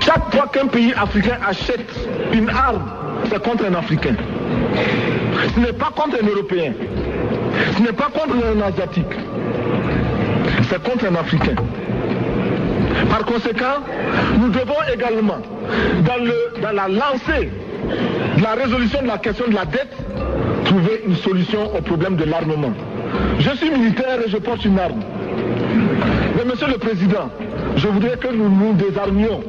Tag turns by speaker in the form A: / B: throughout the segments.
A: Chaque fois qu'un pays africain achète une arme, c'est contre un Africain. Ce n'est pas contre un Européen. Ce n'est pas contre un Asiatique. C'est contre un Africain. Par conséquent, nous devons également, dans la lancée de la résolution de la question de la dette, trouver une solution au problème de l'armement. Je suis militaire et je porte une arme. Mais Monsieur le Président, je voudrais que nous nous désarmions.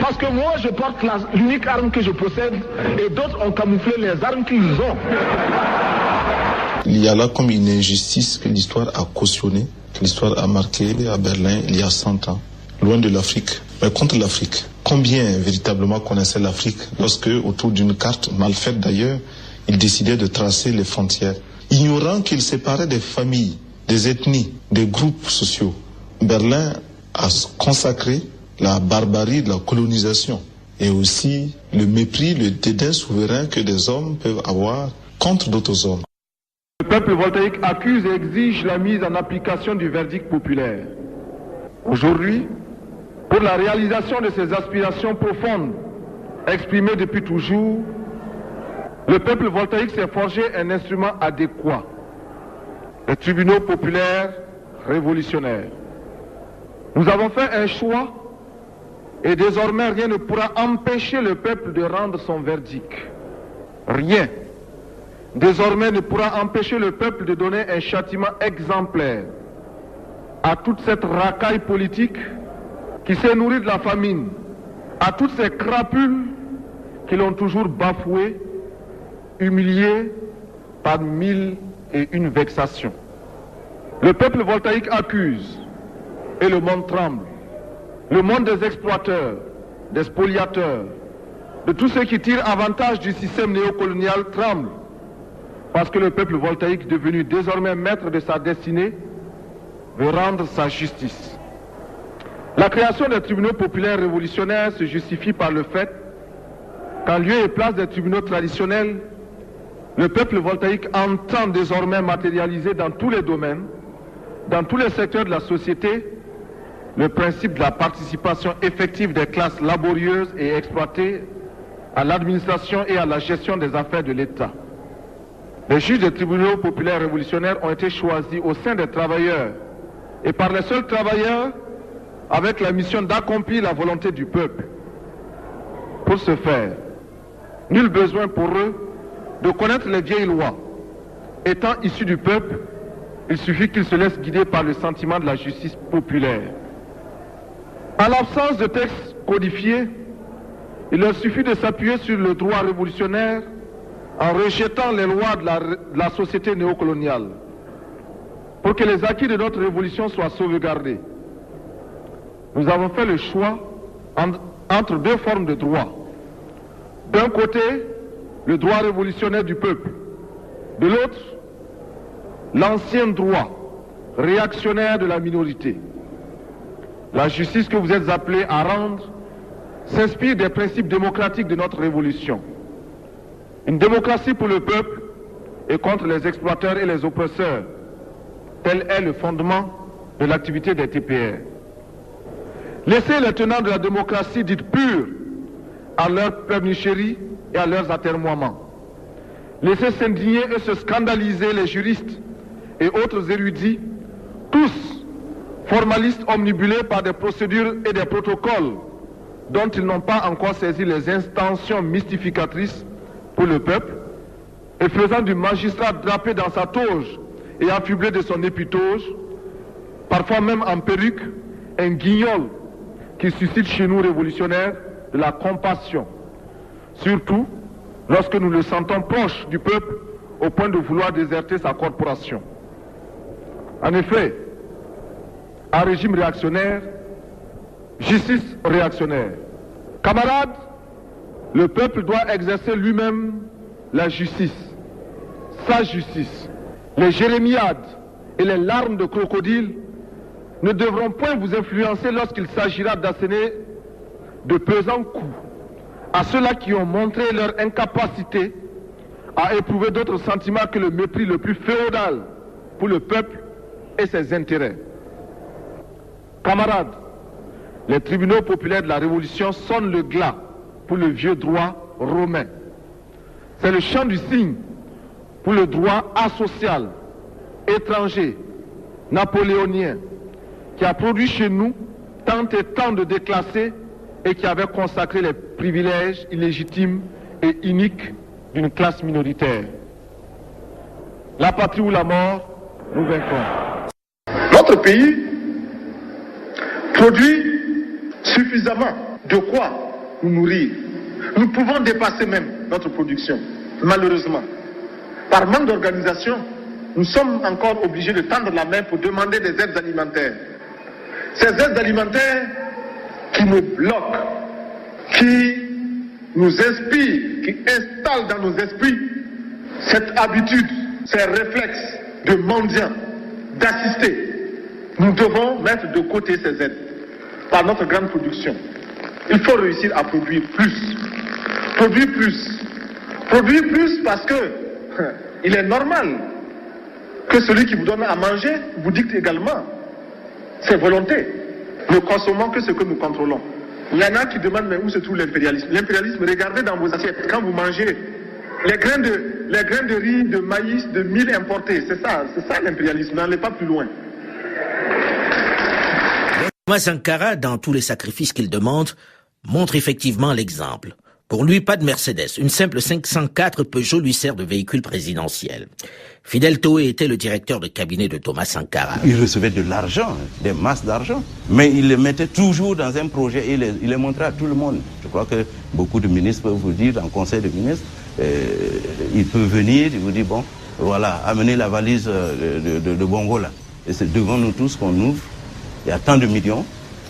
A: Parce que moi, je porte l'unique arme que je possède et d'autres ont camouflé les armes qu'ils ont.
B: Il y a là comme une injustice que l'histoire a cautionnée, que l'histoire a marquée à Berlin il y a 100 ans, loin de l'Afrique, mais contre l'Afrique. Combien véritablement connaissaient l'Afrique lorsque, autour d'une carte, mal faite d'ailleurs, ils décidaient de tracer les frontières, ignorant qu'ils séparaient des familles, des ethnies, des groupes sociaux. Berlin a consacré la barbarie de la colonisation et aussi le mépris, le dédain souverain que des hommes peuvent avoir contre d'autres hommes.
C: Le peuple voltaïque accuse et exige la mise en application du verdict populaire. Aujourd'hui, pour la réalisation de ses aspirations profondes, exprimées depuis toujours, le peuple voltaïque s'est forgé un instrument adéquat, les tribunaux populaires révolutionnaires. Nous avons fait un choix et désormais rien ne pourra empêcher le peuple de rendre son verdict. Rien. Désormais ne pourra empêcher le peuple de donner un châtiment exemplaire à toute cette racaille politique qui s'est nourrie de la famine, à toutes ces crapules qui l'ont toujours bafoué, humilié par 1001 vexations. Le peuple voltaïque accuse et le monde tremble. Le monde des exploiteurs, des spoliateurs, de tous ceux qui tirent avantage du système néocolonial tremble parce que le peuple voltaïque, devenu désormais maître de sa destinée, veut rendre sa justice. La création des tribunaux populaires révolutionnaires se justifie par le fait qu'en lieu et place des tribunaux traditionnels, le peuple voltaïque entend désormais matérialiser dans tous les domaines, dans tous les secteurs de la société, le principe de la participation effective des classes laborieuses et exploitées à l'administration et à la gestion des affaires de l'État. Les juges des tribunaux populaires révolutionnaires ont été choisis au sein des travailleurs et par les seuls travailleurs avec la mission d'accomplir la volonté du peuple. Pour ce faire, nul besoin pour eux de connaître les vieilles lois. Étant issus du peuple, il suffit qu'ils se laissent guider par le sentiment de la justice populaire. En l'absence de textes codifiés, il leur suffit de s'appuyer sur le droit révolutionnaire en rejetant les lois de la société néocoloniale pour que les acquis de notre révolution soient sauvegardés. Nous avons fait le choix entre deux formes de droit. D'un côté, le droit révolutionnaire du peuple. De l'autre, l'ancien droit réactionnaire de la minorité. La justice que vous êtes appelés à rendre s'inspire des principes démocratiques de notre révolution. Une démocratie pour le peuple et contre les exploiteurs et les oppresseurs. Tel est le fondement de l'activité des TPR. Laissez les tenants de la démocratie dite pure à leurs pleurnicheries et à leurs atermoiements. Laissez s'indigner et se scandaliser les juristes et autres érudits, tous formalistes omnibulés par des procédures et des protocoles dont ils n'ont pas encore saisi les intentions mystificatrices pour le peuple, et faisant du magistrat drapé dans sa toge et affublé de son épitoge, parfois même en perruque, un guignol qui suscite chez nous révolutionnaires de la compassion, surtout lorsque nous le sentons proche du peuple au point de vouloir déserter sa corporation. En effet, un régime réactionnaire, justice réactionnaire. Camarades, le peuple doit exercer lui-même la justice, sa justice. Les jérémiades et les larmes de crocodile ne devront point vous influencer lorsqu'il s'agira d'asséner de pesants coups à ceux-là qui ont montré leur incapacité à éprouver d'autres sentiments que le mépris le plus féodal pour le peuple et ses intérêts. Camarades, les tribunaux populaires de la Révolution sonnent le glas pour le vieux droit romain. C'est le chant du cygne pour le droit asocial, étranger, napoléonien, qui a produit chez nous tant et tant de déclassés et qui avait consacré les privilèges illégitimes et iniques d'une classe minoritaire. La patrie ou la mort, nous vaincrons.
A: Notre pays produit suffisamment de quoi nous nourrir. Nous pouvons dépasser même notre production. Malheureusement, par manque d'organisation, nous sommes encore obligés de tendre la main pour demander des aides alimentaires. Ces aides alimentaires qui nous bloquent, qui nous inspirent, qui installent dans nos esprits cette habitude, ces réflexes de mendiants, d'assister. Nous devons mettre de côté ces aides par notre grande production. Il faut réussir à produire plus. Produire plus. Produire plus parce que il est normal que celui qui vous donne à manger vous dicte également ses volontés. Nous consommons que ce que nous contrôlons. Il y en a qui demandent mais où se trouve l'impérialisme. L'impérialisme, regardez dans vos assiettes, quand vous mangez les grains de riz, de maïs, de mil importés, c'est ça l'impérialisme, n'allez pas plus loin.
D: Thomas Sankara, dans tous les sacrifices qu'il demande, montre effectivement l'exemple. Pour lui, pas de Mercedes. Une simple 504 Peugeot lui sert de véhicule présidentiel. Fidel Toé était le directeur de cabinet de Thomas Sankara.
E: Il recevait de l'argent, des masses d'argent, mais il le mettait toujours dans un projet et il les montrait à tout le monde. Je crois que beaucoup de ministres peuvent vous dire, dans le conseil de ministres, il peut venir, il vous dit, bon, voilà, amenez la valise de Bongo là. Et c'est devant nous tous qu'on ouvre. Il y a tant de millions.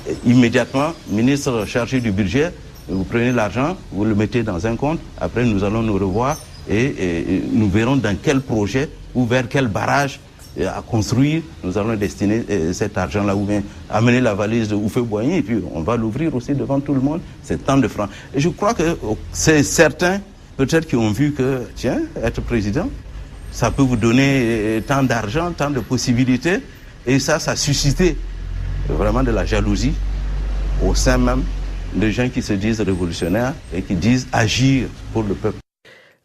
E: Et immédiatement, ministre chargé du budget, vous prenez l'argent, vous le mettez dans un compte. Après, nous allons nous revoir et nous verrons dans quel projet ou vers quel barrage à construire nous allons destiner cet argent-là ou bien amener la valise de Houphouët-Boigny et puis on va l'ouvrir aussi devant tout le monde. C'est tant de francs. Et je crois que c'est certains, peut-être, qui ont vu que, tiens, être président, ça peut vous donner tant d'argent, tant de possibilités. Et ça a suscité vraiment de la jalousie au sein même de gens qui se disent révolutionnaires et qui disent agir pour le peuple.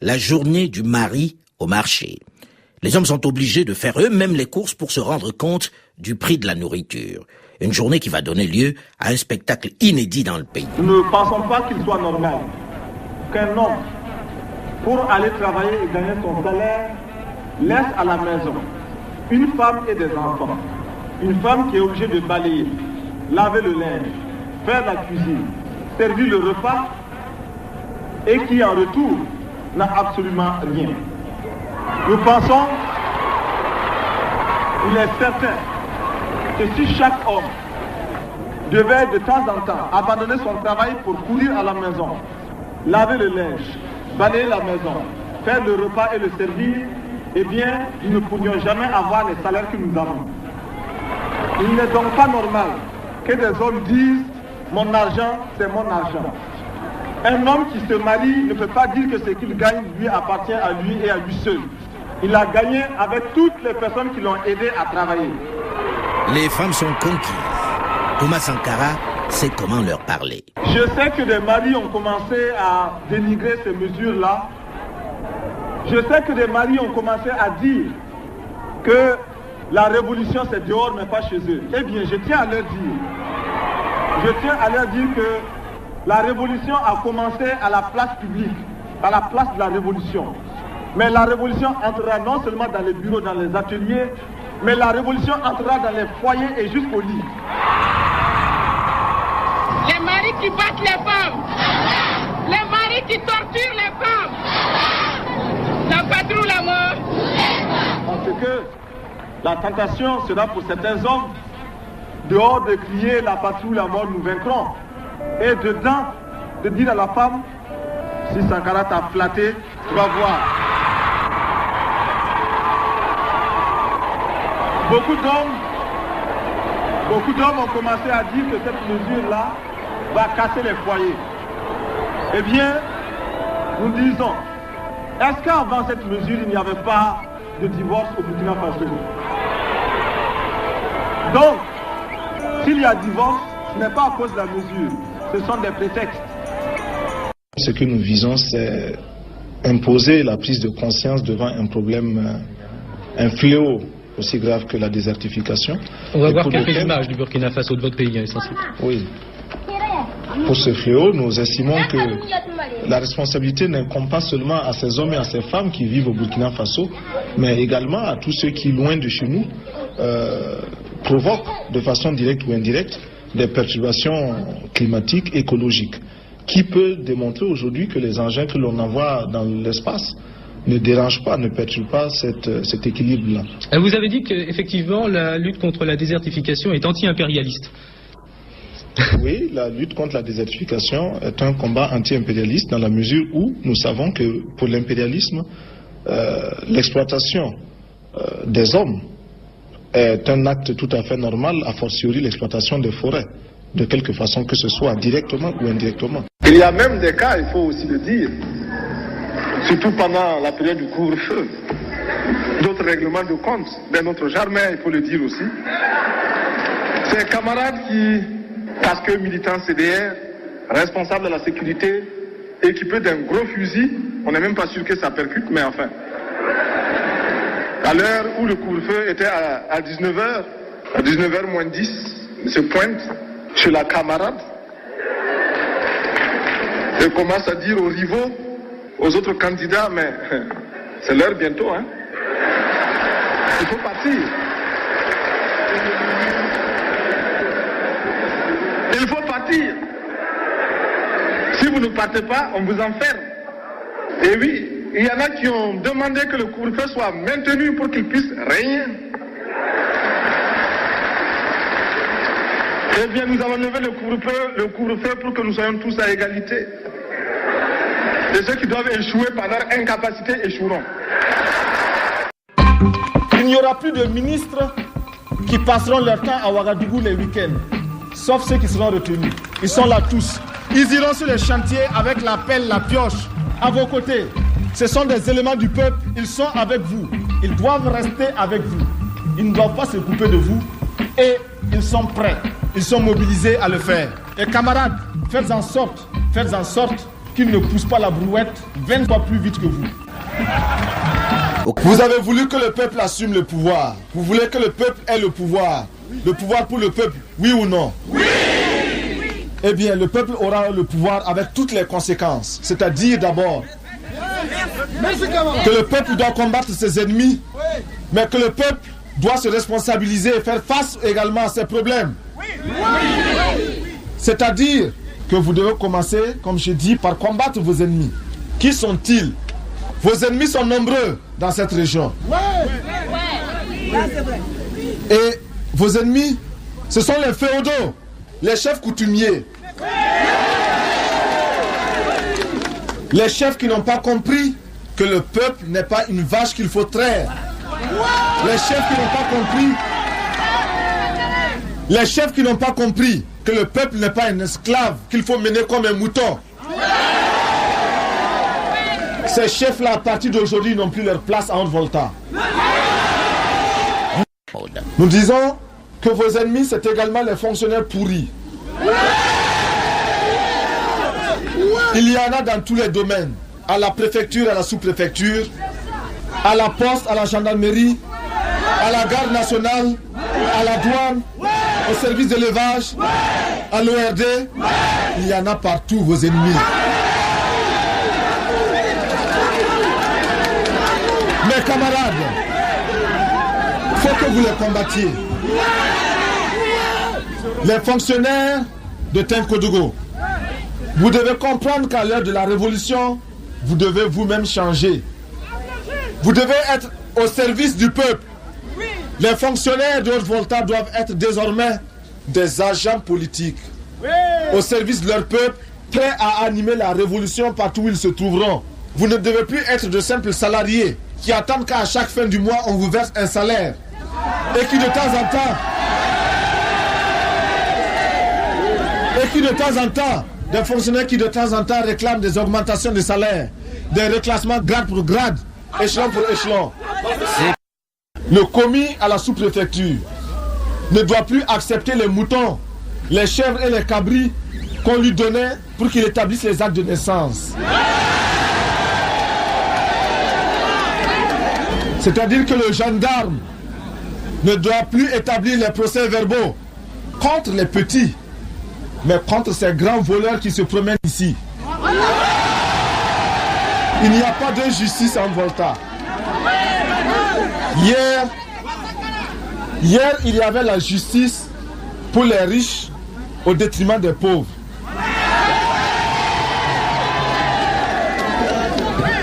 D: La journée du mari au marché. Les hommes sont obligés de faire eux-mêmes les courses pour se rendre compte du prix de la nourriture. Une journée qui va donner lieu à un spectacle inédit dans le pays.
C: Nous ne pensons pas qu'il soit normal qu'un homme, pour aller travailler et gagner son salaire, laisse à la maison une femme et des enfants. Une femme qui est obligée de balayer, laver le linge, faire la cuisine, servir le repas et qui en retour n'a absolument rien. Nous pensons, il est certain que si chaque homme devait de temps en temps abandonner son travail pour courir à la maison, laver le linge, balayer la maison, faire le repas et le servir, eh bien, nous ne pourrions jamais avoir les salaires que nous avons. Il n'est donc pas normal que des hommes disent « mon argent, c'est mon argent ». Un homme qui se marie ne peut pas dire que ce qu'il gagne lui appartient à lui et à lui seul. Il a gagné avec toutes les personnes qui l'ont aidé à travailler.
D: Les femmes sont conquises. Thomas Sankara sait comment leur parler.
C: Je sais que des maris ont commencé à dénigrer ces mesures-là. Je sais que des maris ont commencé à dire que la révolution c'est dehors mais pas chez eux. Eh bien, je tiens à leur dire que la révolution a commencé à la place publique, à la place de la révolution. Mais la révolution entrera non seulement dans les bureaux, dans les ateliers, mais la révolution entrera dans les foyers et jusqu'au lit.
F: Les maris qui battent les femmes, les maris qui torturent les femmes, la patrie ou la mort.
C: Parce que la tentation sera pour certains hommes, dehors de crier la patrie ou la mort, nous vaincrons. Et dedans, de dire à la femme, si Sankara t'a flatté, tu vas voir. Beaucoup d'hommes ont commencé à dire que cette mesure-là va casser les foyers. Eh bien, nous disons, est-ce qu'avant cette mesure, il n'y avait pas de divorce au Burkina Faso? Donc, s'il y a divorce, Ce n'est pas à cause de la mesure, ce sont des prétextes.
B: Ce que nous visons, c'est imposer la prise de conscience devant un problème, un fléau aussi grave que la désertification.
G: On va voir quelques images du Burkina Faso, de votre pays, essentiel.
B: Oui. Pour ce fléau, nous estimons que la responsabilité n'incombe pas seulement à ces hommes et à ces femmes qui vivent au Burkina Faso, mais également à tous ceux qui, loin de chez nous, provoquent de façon directe ou indirecte des perturbations climatiques, écologiques. Qui peut démontrer aujourd'hui que les engins que l'on envoie dans l'espace ne dérangent pas, ne perturbent pas cet équilibre-là?
G: Vous avez dit qu'effectivement la lutte contre la désertification est anti-impérialiste.
B: Oui, la lutte contre la désertification est un combat anti-impérialiste dans la mesure où nous savons que pour l'impérialisme, l'exploitation des hommes est un acte tout à fait normal, a fortiori l'exploitation des forêts, de quelque façon que ce soit directement ou indirectement.
C: Il y a même des cas, il faut aussi le dire, surtout pendant la période du couvre-feu, d'autres règlements de compte d'un autre genre, mais il faut le dire aussi. Ces camarades qui, parce que militants CDR, responsables de la sécurité, équipés d'un gros fusil, on n'est même pas sûr que ça percute, mais enfin. À l'heure où le couvre-feu était à 19h, à 19h moins 10, il se pointe chez la camarade et commence à dire aux rivaux, aux autres candidats, mais c'est l'heure bientôt, hein. Il faut partir. Il faut partir. Si vous ne partez pas, on vous enferme. Et oui, il y en a qui ont demandé que le couvre-feu soit maintenu pour qu'il puisse régner. Eh bien, nous avons levé le couvre-feu pour que nous soyons tous à égalité. Et ceux qui doivent échouer par leur incapacité échoueront. Il n'y aura plus de ministres qui passeront leur temps à Ouagadougou les week-ends, sauf ceux qui seront retenus. Ils sont là tous. Ils iront sur les chantiers avec la pelle, la pioche, à vos côtés. Ce sont des éléments du peuple, ils sont avec vous. Ils doivent rester avec vous. Ils ne doivent pas se couper de vous. Et ils sont prêts, ils sont mobilisés à le faire. Et camarades, faites en sorte qu'ils ne poussent pas la brouette 20 fois plus vite que vous. Vous avez voulu que le peuple assume le pouvoir. Vous voulez que le peuple ait le pouvoir. Le pouvoir pour le peuple, oui ou non? Oui! Eh bien, le peuple aura le pouvoir avec toutes les conséquences. C'est-à-dire d'abord que le peuple doit combattre ses ennemis, mais que le peuple doit se responsabiliser et faire face également à ses problèmes. C'est-à-dire que vous devez commencer, comme je dis, par combattre vos ennemis. Qui sont-ils? Vos ennemis sont nombreux dans cette région. Et vos ennemis, ce sont les féodaux, les chefs coutumiers. Les chefs qui n'ont pas compris que le peuple n'est pas une vache qu'il faut traire. Les chefs qui n'ont pas compris. Les chefs qui n'ont pas compris que le peuple n'est pas un esclave qu'il faut mener comme un mouton. Ces chefs-là, à partir d'aujourd'hui, n'ont plus leur place à Haute-Volta. Nous disons que vos ennemis, c'est également les fonctionnaires pourris. Il y en a dans tous les domaines, à la préfecture, à la sous-préfecture, à la poste, à la gendarmerie, à la garde nationale, à la douane, au service d'élevage, à l'ORD. Il y en a partout, vos ennemis. Mes camarades, il faut que vous les combattiez. Les fonctionnaires de Tinkodougou, vous devez comprendre qu'à l'heure de la révolution, vous devez vous-même changer. Vous devez être au service du peuple. Les fonctionnaires de Haute-Volta doivent être désormais des agents politiques. Au service de leur peuple, prêts à animer la révolution partout où ils se trouveront. Vous ne devez plus être de simples salariés qui attendent qu'à chaque fin du mois, on vous verse un salaire. Et qui de temps en temps, des fonctionnaires qui de temps en temps réclament des augmentations de salaire, des reclassements grade pour grade, échelon pour échelon. Le commis à la sous-préfecture ne doit plus accepter les moutons
A: les chèvres et les cabris qu'on lui donnait pour qu'il établisse les actes de naissance. C'est-à-dire que le gendarme ne doit plus établir les procès-verbaux contre les petits, mais contre ces grands voleurs qui se promènent ici. Il n'y a pas de justice en Volta. Hier, il y avait la justice pour les riches au détriment des pauvres.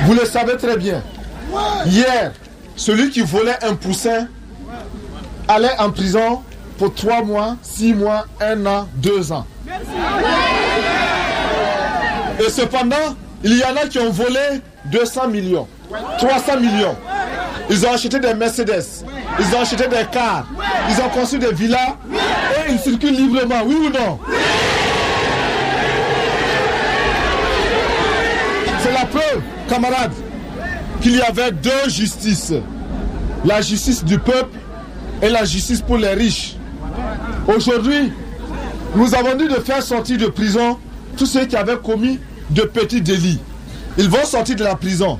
A: Vous le savez très bien. Hier, celui qui volait un poussin allait en prison pour 3 mois, 6 mois, 1 an, 2 ans. Et cependant, il y en a qui ont volé 200 millions, 300 millions. Ils ont acheté des Mercedes, ils ont acheté des cars, ils ont construit des villas et ils circulent librement, oui ou non? C'est la preuve, camarades, qu'il y avait 2 justices. La justice du peuple et la justice pour les riches. Aujourd'hui, nous avons dit de faire sortir de prison tous ceux qui avaient commis de petits délits. Ils vont sortir de la prison.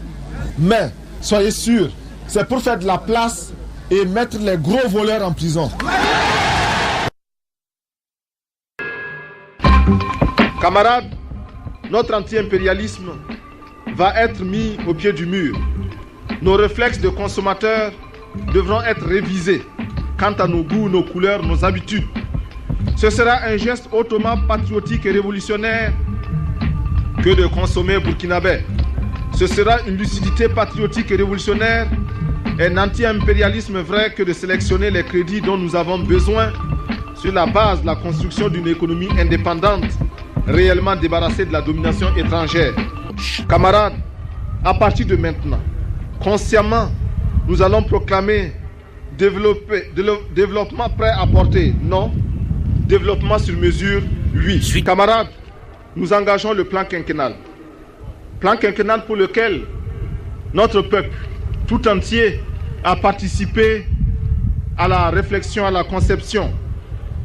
A: Mais, soyez sûrs, c'est pour faire de la place et mettre les gros voleurs en prison. Camarades, notre anti-impérialisme va être mis au pied du mur. Nos réflexes de consommateurs devront être révisés quant à nos goûts, nos couleurs, nos habitudes. Ce sera un geste hautement patriotique et révolutionnaire que de consommer burkinabé. Ce sera une lucidité patriotique et révolutionnaire, un anti-impérialisme vrai que de sélectionner les crédits dont nous avons besoin sur la base de la construction d'une économie indépendante, réellement débarrassée de la domination étrangère. Camarades, à partir de maintenant, consciemment, nous allons proclamer développement prêt à porter, non, développement sur mesure, oui. Camarades, nous engageons le plan quinquennal. Plan quinquennal pour lequel notre peuple tout entier a participé à la réflexion, à la conception,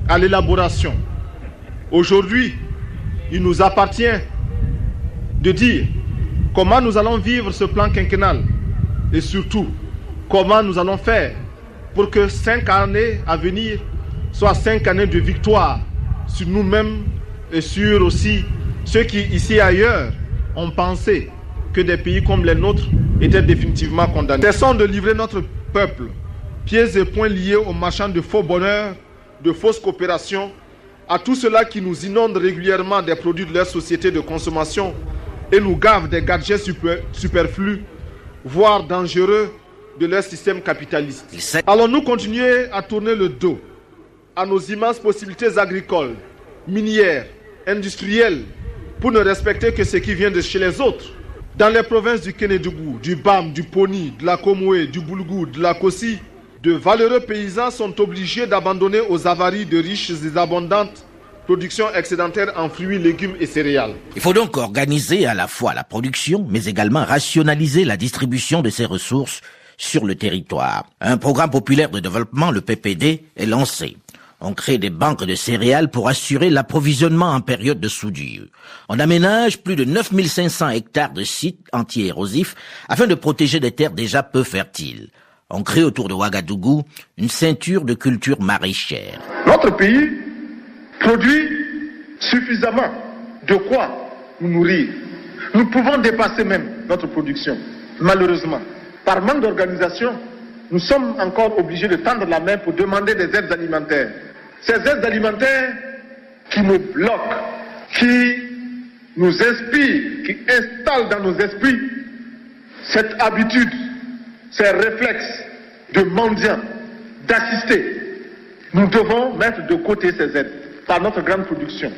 A: à l'élaboration. Aujourd'hui, il nous appartient de dire comment nous allons vivre ce plan quinquennal et surtout comment nous allons faire pour que 5 années à venir soient 5 années de victoire sur nous-mêmes et sur aussi ceux qui, ici et ailleurs, ont pensé que des pays comme les nôtres étaient définitivement condamnés. Cessons de livrer notre peuple, pieds et poings liés aux marchands de faux bonheur, de fausses coopérations, à tous ceux-là qui nous inondent régulièrement des produits de leur société de consommation et nous gavent des gadgets superflus, voire dangereux, de leur système capitaliste. Allons-nous continuer à tourner le dos à nos immenses possibilités agricoles, minières, industrielles, pour ne respecter que ce qui vient de chez les autres? Dans les provinces du Kénédougou, du Bam, du Poni, de la Komoué, du Boulgou, de la Kossi, de valeureux paysans sont obligés d'abandonner aux avaries de riches et abondantes productions excédentaires en fruits, légumes et céréales.
D: Il faut donc organiser à la fois la production, mais également rationaliser la distribution de ces ressources sur le territoire. Un programme populaire de développement, le PPD, est lancé. On crée des banques de céréales pour assurer l'approvisionnement en période de soudure. On aménage plus de 9500 hectares de sites anti-érosifs afin de protéger des terres déjà peu fertiles. On crée autour de Ouagadougou une ceinture de cultures maraîchères.
A: Notre pays produit suffisamment de quoi nous nourrir. Nous pouvons dépasser même notre production. Malheureusement, par manque d'organisation, nous sommes encore obligés de tendre la main pour demander des aides alimentaires. Ces aides alimentaires qui nous bloquent, qui nous inspirent, qui installent dans nos esprits cette habitude, ces réflexes de mendiants, d'assister. Nous devons mettre de côté ces aides par notre grande production.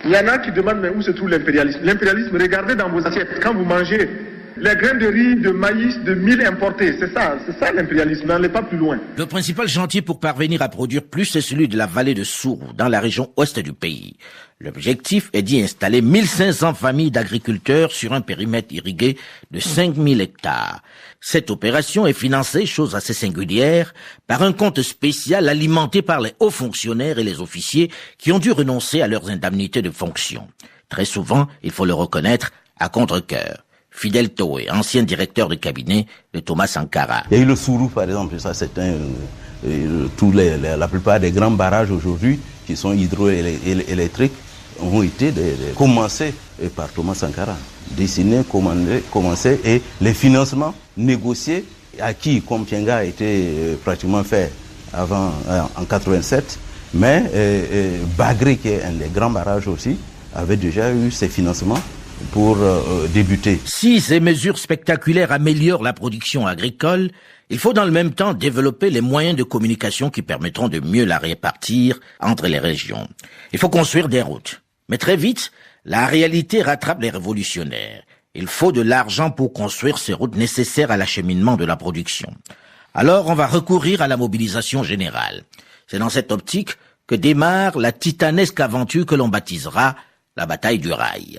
A: Il y en a qui demandent mais où se trouve l'impérialisme? L'impérialisme, regardez dans vos assiettes, quand vous mangez,
C: les grains de riz, de maïs, de mil importés. C'est ça l'impérialisme, on n'est pas plus loin.
D: Le principal chantier pour parvenir à produire plus est celui de la vallée de Sourou, dans la région ouest du pays. L'objectif est d'y installer 1500 familles d'agriculteurs sur un périmètre irrigué de 5000 hectares. Cette opération est financée, chose assez singulière, par un compte spécial alimenté par les hauts fonctionnaires et les officiers qui ont dû renoncer à leurs indemnités de fonction. Très souvent, il faut le reconnaître, à contre-cœur. Fidel Toé, ancien directeur de cabinet de Thomas Sankara.
E: Il y a eu le Sourou, par exemple, ça c'est la plupart des grands barrages aujourd'hui qui sont hydroélectriques ont été commencés par Thomas Sankara, dessinés, commencés, et les financements négociés, acquis comme Pienga a été pratiquement fait avant, en 87, mais Bagré, qui est un des grands barrages aussi, avait déjà eu ses financements pour débuter.
D: Si ces mesures spectaculaires améliorent la production agricole, il faut dans le même temps développer les moyens de communication qui permettront de mieux la répartir entre les régions. Il faut construire des routes. Mais très vite, la réalité rattrape les révolutionnaires. Il faut de l'argent pour construire ces routes nécessaires à l'acheminement de la production. Alors on va recourir à la mobilisation générale. C'est dans cette optique que démarre la titanesque aventure que l'on baptisera la bataille du rail.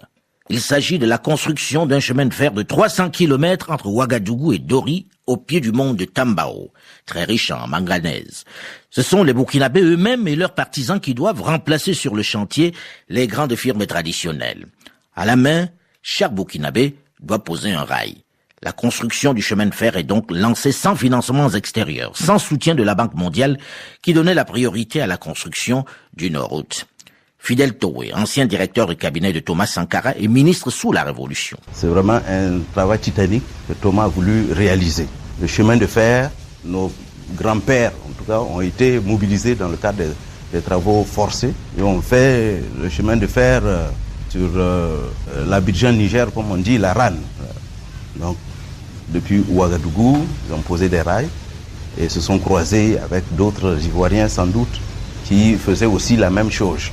D: Il s'agit de la construction d'un chemin de fer de 300 km entre Ouagadougou et Dori, au pied du mont de Tambao, très riche en manganèse. Ce sont les Burkinabés eux-mêmes et leurs partisans qui doivent remplacer sur le chantier les grandes firmes traditionnelles. À la main, chaque Burkinabé doit poser un rail. La construction du chemin de fer est donc lancée sans financements extérieurs, sans soutien de la Banque mondiale qui donnait la priorité à la construction d'une route. Fidel Toé, ancien directeur de cabinet de Thomas Sankara et ministre sous la Révolution.
E: C'est vraiment un travail titanique que Thomas a voulu réaliser. Le chemin de fer, nos grands-pères, en tout cas, ont été mobilisés dans le cadre des travaux forcés et ont fait le chemin de fer sur l'Abidjan-Niger, comme on dit, la RAN. Donc, depuis Ouagadougou, ils ont posé des rails et se sont croisés avec d'autres Ivoiriens, sans doute, qui faisaient aussi la même chose.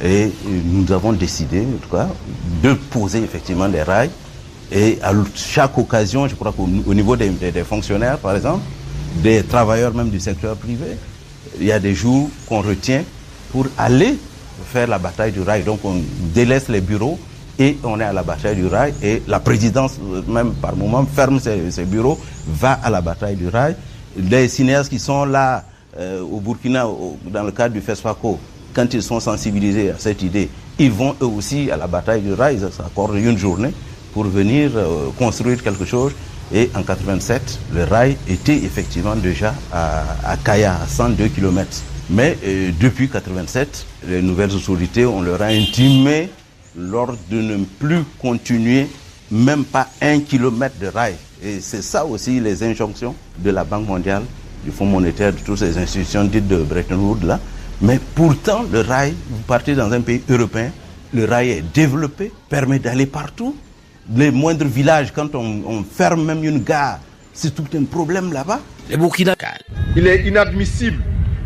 E: Et nous avons décidé, en tout cas, de poser effectivement des rails. Et à chaque occasion, je crois qu'au niveau des fonctionnaires, par exemple, des travailleurs même du secteur privé, il y a des jours qu'on retient pour aller faire la bataille du rail. Donc on délaisse les bureaux et on est à la bataille du rail. Et la présidence, même par moment, ferme ses bureaux, va à la bataille du rail. Les cinéastes qui sont là au Burkina, dans le cadre du FESFACO, quand ils sont sensibilisés à cette idée, ils vont eux aussi à la bataille du rail, ils s'accordent une journée pour venir construire quelque chose. Et en 87, le rail était effectivement déjà à Kaya, à 102 km. Mais depuis 87, les nouvelles autorités, on leur a intimé l'ordre de ne plus continuer même pas 1 kilomètre de rail. Et c'est ça aussi les injonctions de la Banque mondiale, du Fonds monétaire, de toutes ces institutions dites de Bretton Woods là. Mais pourtant, le rail, vous partez dans un pays européen, le rail est développé, permet d'aller partout. Les moindres villages, quand on ferme même une gare, c'est tout un problème là-bas.
D: Les Burkina.
C: Il est inadmissible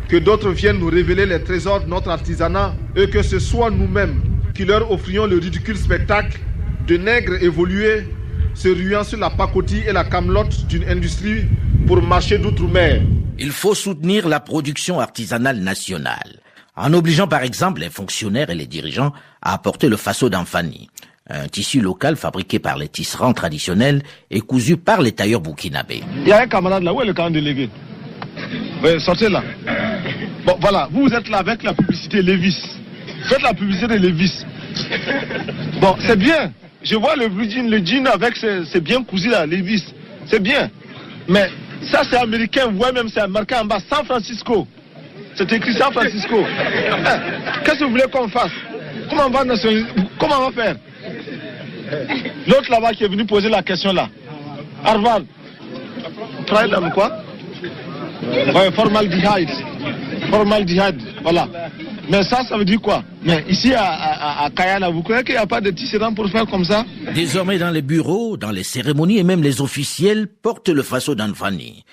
C: que d'autres viennent nous révéler les trésors de notre artisanat et que ce soit nous-mêmes qui leur offrions le ridicule spectacle de nègres évolués se ruant sur la pacotille et la camelote d'une industrie pour marcher d'outre-mer.
D: Il faut soutenir la production artisanale nationale, en obligeant par exemple les fonctionnaires et les dirigeants à apporter le faso d'Anfani, un tissu local fabriqué par les tisserands traditionnels et cousu par les tailleurs burkinabés.
A: Il y a un camarade là, où est le camp délégué? Oui, sortez là. Bon, voilà, vous êtes là avec la publicité Levis. Faites la publicité de Levis. Bon, c'est bien. Je vois le jean avec c'est bien cousu là, Levis. C'est bien. Mais ça c'est américain, vous voyez même c'est marqué en bas, San Francisco. C'est écrit San Francisco. Qu'est-ce que vous voulez qu'on fasse? Comment on va faire? L'autre là-bas qui est venu poser la question là. Harvard. Pride quoi? Ouais, formaldehyd. Formaldehyd, voilà. Mais ça veut dire quoi? Mais ici à Kayana, vous croyez qu'il n'y a pas de tisserand pour faire comme ça?
D: Désormais dans les bureaux, dans les cérémonies et même les officiels portent le faso d'Anfani.